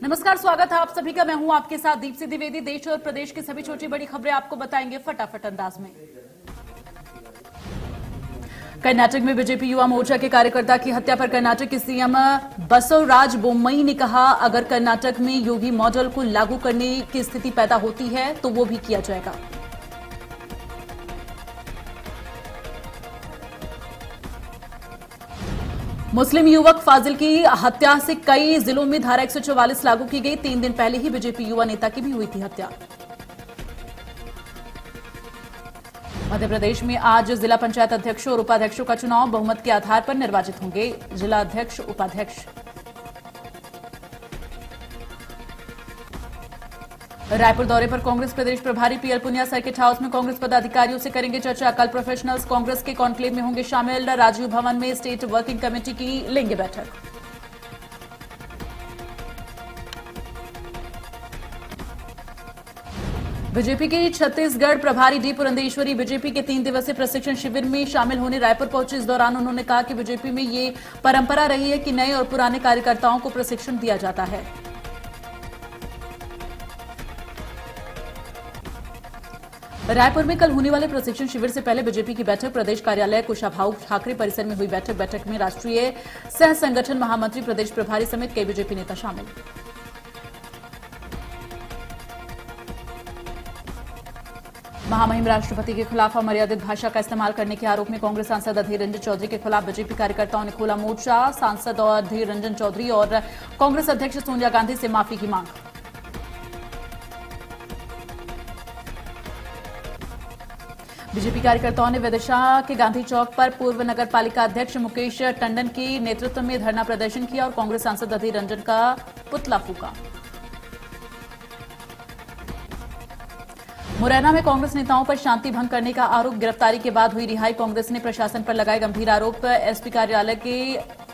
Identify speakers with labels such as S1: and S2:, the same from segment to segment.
S1: नमस्कार, स्वागत है आप सभी का। मैं हूं आपके साथ दीप्ति द्विवेदी। देश और प्रदेश की सभी छोटी बड़ी खबरें आपको बताएंगे फटाफट अंदाज में। कर्नाटक में बीजेपी युवा मोर्चा के कार्यकर्ता की हत्या पर कर्नाटक के सीएम बसवराज बोम्मई ने कहा, अगर कर्नाटक में योगी मॉडल को लागू करने की स्थिति पैदा होती है तो वो भी किया जाएगा। मुस्लिम युवक फाजिल की हत्या से कई जिलों में धारा 144 लागू की गई। 3 दिन पहले ही बीजेपी युवा नेता की भी हुई थी हत्या। मध्य प्रदेश में आज जिला पंचायत अध्यक्षों और उपाध्यक्षों का चुनाव बहुमत के आधार पर निर्वाचित होंगे जिला अध्यक्ष उपाध्यक्ष। रायपुर दौरे पर कांग्रेस प्रदेश प्रभारी पीएल पुनिया सर्किट हाउस में कांग्रेस पदाधिकारियों से करेंगे चर्चा। कल प्रोफेशनल्स कांग्रेस के कॉन्क्लेव में होंगे शामिल। राजीव भवन में स्टेट वर्किंग कमेटी की लेंगे बैठक। बीजेपी की छत्तीसगढ़ प्रभारी डी पुरंदेश्वरी बीजेपी के 3 दिवसीय प्रशिक्षण शिविर में शामिल होने रायपुर पहुंचे। इस दौरान उन्होंने कहा कि बीजेपी में ये परंपरा रही है कि नए और पुराने कार्यकर्ताओं को प्रशिक्षण दिया जाता है। रायपुर में कल होने वाले प्रशिक्षण शिविर से पहले बीजेपी की बैठक प्रदेश कार्यालय कुशाभाऊ ठाकरे परिसर में हुई। बैठक में राष्ट्रीय सह संगठन महामंत्री, प्रदेश प्रभारी समेत कई बीजेपी नेता शामिल। महामहिम राष्ट्रपति के खिलाफ अमर्यादित भाषा का इस्तेमाल करने के आरोप में कांग्रेस सांसद अधीर रंजन चौधरी के खिलाफ बीजेपी कार्यकर्ताओं ने खोला मोर्चा। सांसद और अधीर रंजन चौधरी और कांग्रेस अध्यक्ष सोनिया गांधी से माफी की मांग। बीजेपी कार्यकर्ताओं ने विदिशा के गांधी चौक पर पूर्व नगर पालिका अध्यक्ष मुकेश टंडन के नेतृत्व में धरना प्रदर्शन किया और कांग्रेस सांसद अधीर रंजन का पुतला फूका। मुरैना में कांग्रेस नेताओं पर शांति भंग करने का आरोप, गिरफ्तारी के बाद हुई रिहाई। कांग्रेस ने प्रशासन पर लगाए गंभीर आरोप। एसपी कार्यालय के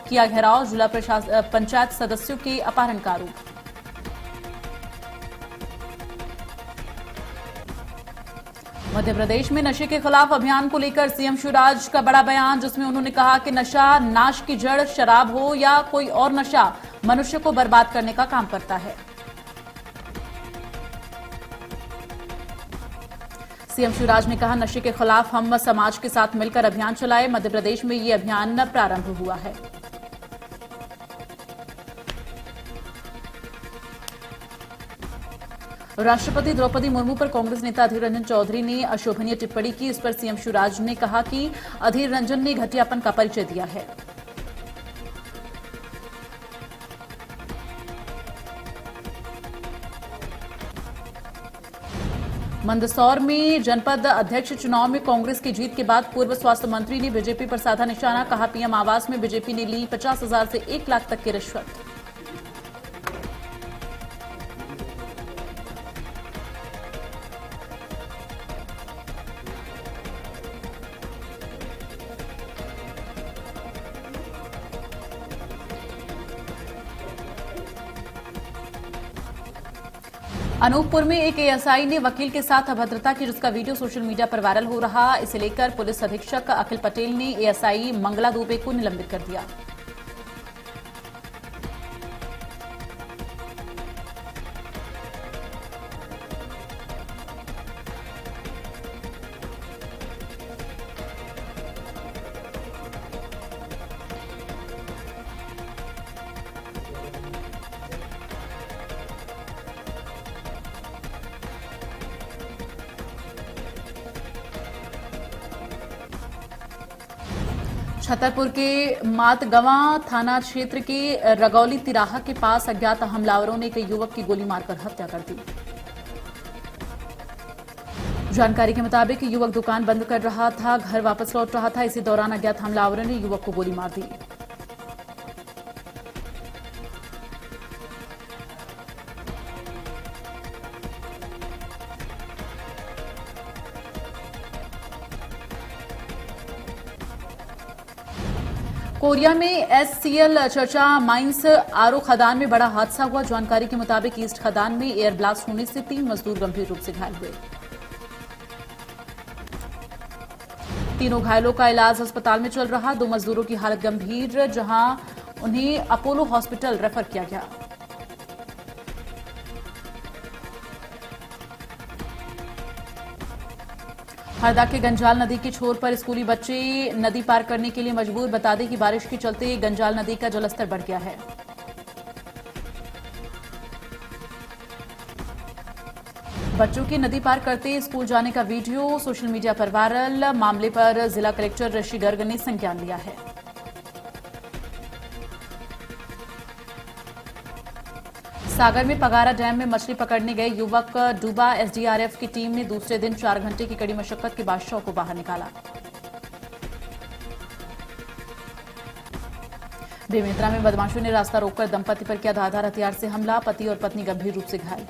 S1: किया घेराव, जिला पंचायत सदस्यों के अपहरण का आरोप। मध्य प्रदेश में नशे के खिलाफ अभियान को लेकर सीएम शिवराज का बड़ा बयान, जिसमें उन्होंने कहा कि नशा नाश की जड़ शराब हो या कोई और नशा मनुष्य को बर्बाद करने का काम करता है। सीएम शिवराज ने कहा, नशे के खिलाफ हम समाज के साथ मिलकर अभियान चलाए। मध्य प्रदेश में ये अभियान प्रारंभ हुआ है। राष्ट्रपति द्रौपदी मुर्मू पर कांग्रेस नेता अधीर रंजन चौधरी ने अशोभनीय टिप्पणी की। इस पर सीएम शिवराज ने कहा कि अधीर रंजन ने घटियापन का परिचय दिया है। मंदसौर में जनपद अध्यक्ष चुनाव में कांग्रेस की जीत के बाद पूर्व स्वास्थ्य मंत्री ने बीजेपी पर साधा निशाना। कहा, पीएम आवास में बीजेपी ने ली 50,000 से 1 लाख तक की रिश्वत। अनूपपुर में एक एएसआई ने वकील के साथ अभद्रता की, जिसका वीडियो सोशल मीडिया पर वायरल हो रहा। इसे लेकर पुलिस अधीक्षक अखिल पटेल ने एएसआई मंगला दुबे को निलंबित कर दिया। छतरपुर के मातगवा थाना क्षेत्र के रगौली तिराहा के पास अज्ञात हमलावरों ने एक युवक की गोली मारकर हत्या कर दी। जानकारी के मुताबिक युवक दुकान बंद कर रहा था, घर वापस लौट रहा था। इसी दौरान अज्ञात हमलावरों ने युवक को गोली मार दी। कोरिया में एससीएल चर्चा माइंस आरओ खदान में बड़ा हादसा हुआ। जानकारी के मुताबिक ईस्ट खदान में एयर ब्लास्ट होने से 3 मजदूर गंभीर रूप से घायल हुए। तीनों घायलों का इलाज अस्पताल में चल रहा। 2 मजदूरों की हालत गंभीर, जहां उन्हें अपोलो हॉस्पिटल रेफर किया गया। हरदा के गंजाल नदी के छोर पर स्कूली बच्चे नदी पार करने के लिए मजबूर। बता दें कि बारिश के चलते गंजाल नदी का जलस्तर बढ़ गया है। बच्चों की नदी पार करते स्कूल जाने का वीडियो सोशल मीडिया पर वायरल। मामले पर जिला कलेक्टर ऋषि गर्ग ने संज्ञान लिया है। सागर में पगारा डैम में मछली पकड़ने गए युवक डूबा। एसडीआरएफ की टीम ने दूसरे दिन 4 घंटे की कड़ी मशक्कत के बाद शव को बाहर निकाला। बेमेतरा में बदमाशों ने रास्ता रोककर दंपति पर किया धारदार हथियार से हमला। पति और पत्नी गंभीर रूप से घायल।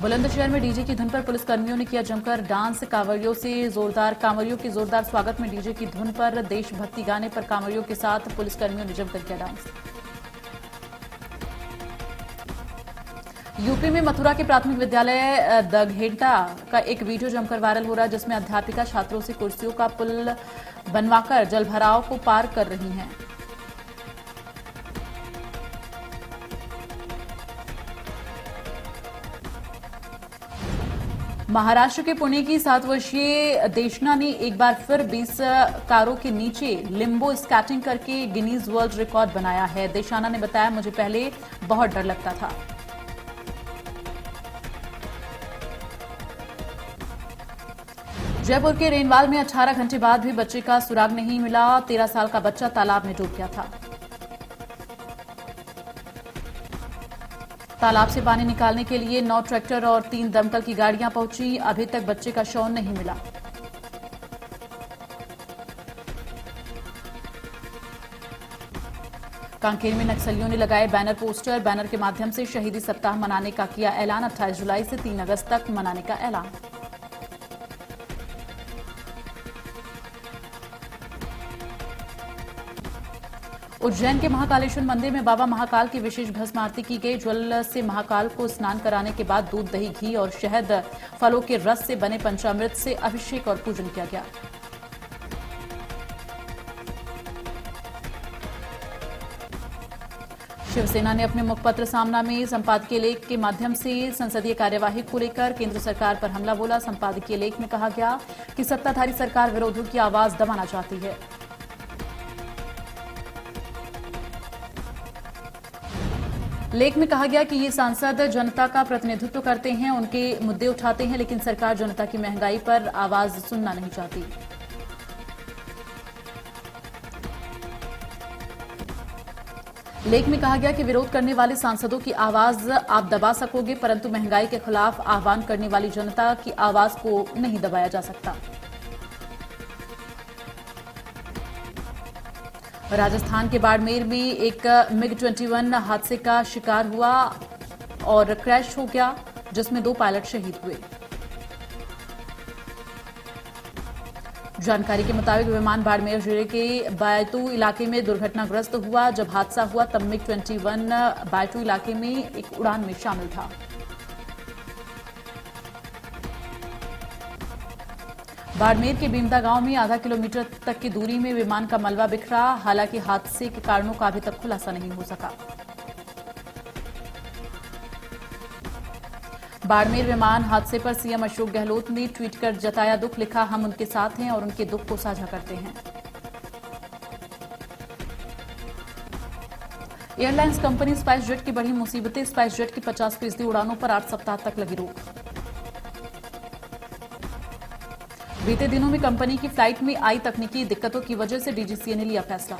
S1: बुलंदशहर में डीजे की धुन पर पुलिसकर्मियों ने किया जमकर डांस। कांवरियों के जोरदार स्वागत में डीजे की धुन पर देशभक्ति गाने पर कांवरियों के साथ पुलिसकर्मियों ने जमकर किया डांस। यूपी में मथुरा के प्राथमिक विद्यालय दघेटा का एक वीडियो जमकर वायरल हो रहा है, जिसमें अध्यापिका छात्रों से कुर्सियों का पुल बनवाकर जलभराव को पार कर रही हैं। महाराष्ट्र के पुणे की 7 वर्षीय देशना ने एक बार फिर 20 कारों के नीचे लिम्बो स्केटिंग करके गिनीज वर्ल्ड रिकॉर्ड बनाया है। देशाना ने बताया, मुझे पहले बहुत डर लगता था। जयपुर के रेनवाल में 18 घंटे बाद भी बच्चे का सुराग नहीं मिला। 13 साल का बच्चा तालाब में डूब गया था। तालाब से पानी निकालने के लिए 9 ट्रैक्टर और 3 दमकल की गाड़ियां पहुंची। अभी तक बच्चे का शव नहीं मिला। कांकेर में नक्सलियों ने लगाए बैनर पोस्टर। बैनर के माध्यम से शहीदी सप्ताह मनाने का किया ऐलान। 28 जुलाई से 3 अगस्त तक मनाने का ऐलान। उज्जैन के महाकालेश्वर मंदिर में बाबा महाकाल की विशेष भस्म आरती की गई। जल से महाकाल को स्नान कराने के बाद दूध, दही, घी और शहद फलों के रस से बने पंचामृत से अभिषेक और पूजन किया गया। शिवसेना ने अपने मुखपत्र सामना में संपादकीय लेख के माध्यम से संसदीय कार्यवाही को लेकर केंद्र सरकार पर हमला बोला। संपादकीय लेख में कहा गया कि सत्ताधारी सरकार विरोधियों की आवाज दबाना चाहती है। लेख में कहा गया कि ये सांसद जनता का प्रतिनिधित्व करते हैं, उनके मुद्दे उठाते हैं, लेकिन सरकार जनता की महंगाई पर आवाज सुनना नहीं चाहती। लेख में कहा गया कि विरोध करने वाले सांसदों की आवाज आप दबा सकोगे, परंतु महंगाई के खिलाफ आह्वान करने वाली जनता की आवाज को नहीं दबाया जा सकता। राजस्थान के बाड़मेर में एक MiG-21 हादसे का शिकार हुआ और क्रैश हो गया, जिसमें 2 पायलट शहीद हुए। जानकारी के मुताबिक विमान बाड़मेर जिले के बायतू इलाके में दुर्घटनाग्रस्त हुआ। जब हादसा हुआ तब MiG-21 बायतू इलाके में एक उड़ान में शामिल था। बाड़मेर के बीमदा गांव में आधा किलोमीटर तक की दूरी में विमान का मलबा बिखरा। हालांकि हादसे के कारणों का अभी तक खुलासा नहीं हो सका। बाड़मेर विमान हादसे पर सीएम अशोक गहलोत ने ट्वीट कर जताया दुख। लिखा, हम उनके साथ हैं और उनके दुख को साझा करते हैं। एयरलाइंस कंपनी स्पाइस जेट की बढ़ी मुसीबतें। स्पाइस जेट की 50% उड़ानों पर 8 सप्ताह तक लगी रोक। बीते दिनों में कंपनी की फ्लाइट में आई तकनीकी दिक्कतों की वजह से डीजीसीए ने लिया फैसला।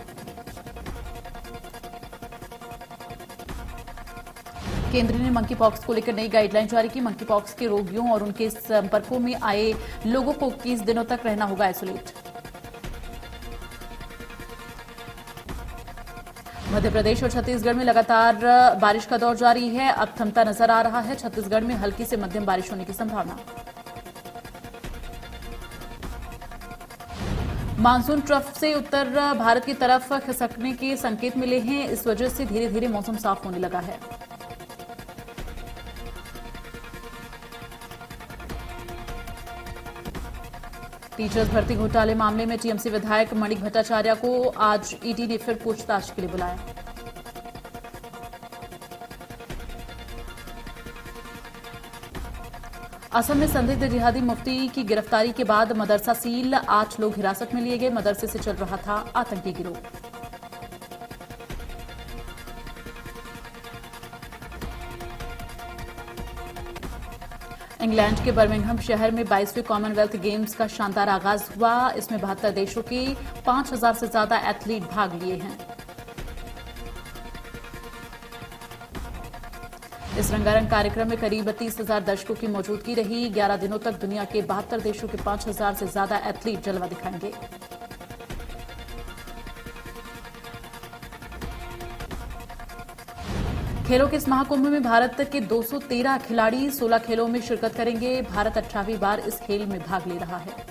S1: केंद्र ने मंकी पॉक्स को लेकर नई गाइडलाइन जारी की। मंकी पॉक्स के रोगियों और उनके संपर्कों में आए लोगों को 21 दिनों तक रहना होगा आइसोलेट। मध्य प्रदेश और छत्तीसगढ़ में लगातार बारिश का दौर जारी है। अब थमता नजर आ रहा है। छत्तीसगढ़ में हल्की से मध्यम बारिश होने की संभावना। मानसून ट्रफ से उत्तर भारत की तरफ खिसकने के संकेत मिले हैं। इस वजह से धीरे धीरे मौसम साफ होने लगा है। टीचर्स भर्ती घोटाले मामले में टीएमसी विधायक मणिक भट्टाचार्य को आज ईडी ने फिर पूछताछ के लिए बुलाया। असम में संदिग्ध जिहादी मुफ्ती की गिरफ्तारी के बाद मदरसा सील, 8 लोग हिरासत में लिए गए। मदरसे से चल रहा था आतंकी गिरोह। इंग्लैंड के बर्मिंघम शहर में 22वें कॉमनवेल्थ गेम्स का शानदार आगाज हुआ। इसमें 72 देशों के 5000 से ज्यादा एथलीट भाग लिए हैं। इस रंगारंग कार्यक्रम में करीब 30,000 दर्शकों की मौजूदगी रही। 11 दिनों तक दुनिया के 72 देशों के 5000 से ज्यादा एथलीट जलवा दिखाएंगे। खेलों के इस महाकुंभ में भारत के 213 खिलाड़ी 16 खेलों में शिरकत करेंगे। भारत 18वीं बार इस खेल में भाग ले रहा है।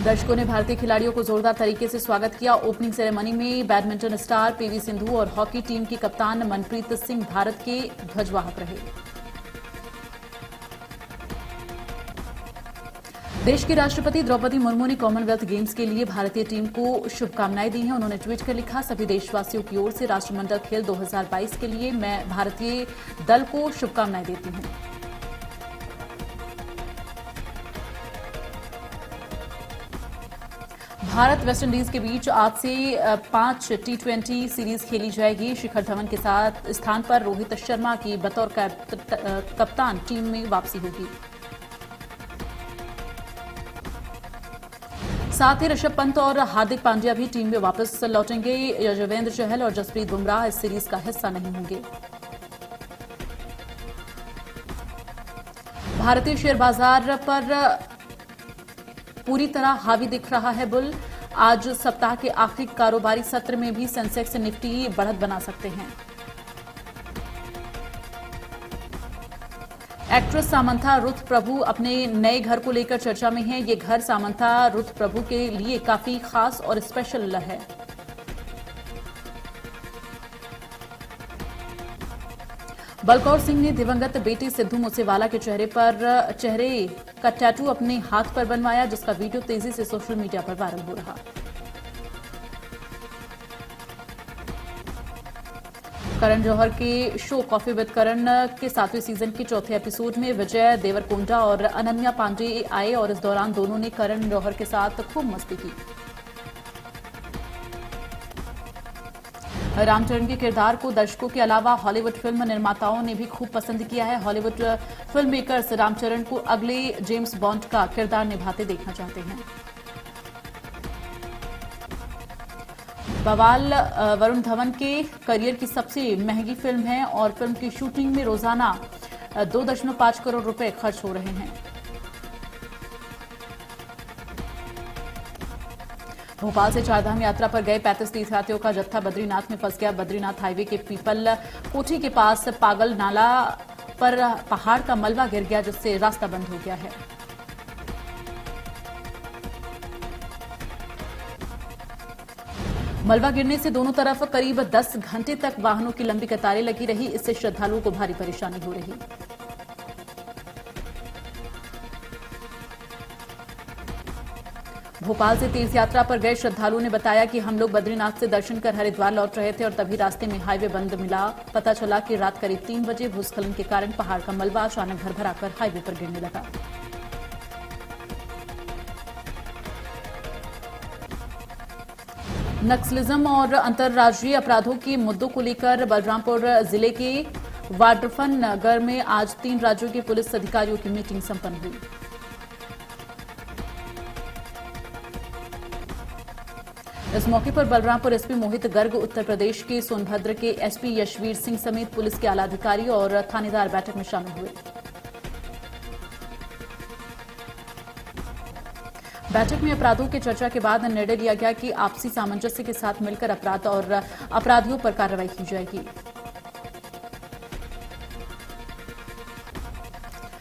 S1: दर्शकों ने भारतीय खिलाड़ियों को जोरदार तरीके से स्वागत किया। ओपनिंग सेरेमनी में बैडमिंटन स्टार पीवी सिंधु और हॉकी टीम की कप्तान मनप्रीत सिंह भारत के ध्वजवाहक रहे। देश की राष्ट्रपति द्रौपदी मुर्मू ने कॉमनवेल्थ गेम्स के लिए भारतीय टीम को शुभकामनाएं दी हैं। उन्होंने ट्वीट कर लिखा, सभी देशवासियों की ओर से राष्ट्रमंडल खेल 2022 के लिए मैं भारतीय दल को शुभकामनाएं देती हूं। भारत वेस्टइंडीज के बीच आज से 5 T20 सीरीज खेली जाएगी। शिखर धवन के साथ स्थान पर रोहित शर्मा की बतौर कप्तान टीम में वापसी होगी। साथ ही ऋषभ पंत और हार्दिक पांड्या भी टीम में वापस लौटेंगे। यजुवेंद्र चहल और जसप्रीत बुमराह इस सीरीज का हिस्सा नहीं होंगे। भारतीय शेयर बाजार पर पूरी तरह हावी दिख रहा है बुल। आज सप्ताह के आखिरी कारोबारी सत्र में भी सेंसेक्स निफ्टी बढ़त बना सकते हैं। एक्ट्रेस सामंथा रुथ प्रभु अपने नए घर को लेकर चर्चा में हैं। ये घर सामंथा रुथ प्रभु के लिए काफी खास और स्पेशल है। बलकौर सिंह ने दिवंगत बेटे सिद्धू मूसेवाला के चेहरे का टैटू अपने हाथ पर बनवाया, जिसका वीडियो तेजी से सोशल मीडिया पर वायरल हो रहा। करण जौहर के शो कॉफी विद करण के 7वें सीजन के चौथे एपिसोड में विजय देवरकोंडा और अनन्या पांडे आए और इस दौरान दोनों ने करण जौहर के साथ खूब मस्ती की। रामचरण के किरदार को दर्शकों के अलावा हॉलीवुड फिल्म निर्माताओं ने भी खूब पसंद किया है। हॉलीवुड फिल्म मेकर्स रामचरण को अगले जेम्स बॉन्ड का किरदार निभाते देखना चाहते हैं। बवाल वरुण धवन के करियर की सबसे महंगी फिल्म है और फिल्म की शूटिंग में रोजाना 2.5 करोड़ रुपए खर्च हो रहे हैं। भोपाल से चारधाम यात्रा पर गए 35 तीर्थयात्रियों का जत्था बद्रीनाथ में फंस गया। बद्रीनाथ हाईवे के पीपल कोठी के पास पागल नाला पर पहाड़ का मलबा गिर गया, जिससे रास्ता बंद हो गया है। मलबा गिरने से दोनों तरफ करीब 10 घंटे तक वाहनों की लंबी कतारें लगी रही। इससे श्रद्धालुओं को भारी परेशानी हो रही। भोपाल से तीर्थ यात्रा पर गए श्रद्धालुओं ने बताया कि हम लोग बद्रीनाथ से दर्शन कर हरिद्वार लौट रहे थे और तभी रास्ते में हाईवे बंद मिला। पता चला कि रात करीब 3 बजे भूस्खलन के कारण पहाड़ का मलबा अचानक भर आकर हाईवे पर गिरने लगा। नक्सलिज्म और अंतर्राज्यीय अपराधों के मुद्दों को लेकर बलरामपुर जिले के वाड्रफन नगर में आज 3 राज्यों के पुलिस अधिकारियों की मीटिंग संपन्न हुई। इस मौके पर बलरामपुर एसपी मोहित गर्ग, उत्तर प्रदेश के सोनभद्र के एसपी यशवीर सिंह समेत पुलिस के आला अधिकारी और थानेदार बैठक में शामिल हुए। बैठक में अपराधों की चर्चा के बाद निर्णय लिया गया कि आपसी सामंजस्य के साथ मिलकर अपराध और अपराधियों पर कार्रवाई की जाएगी।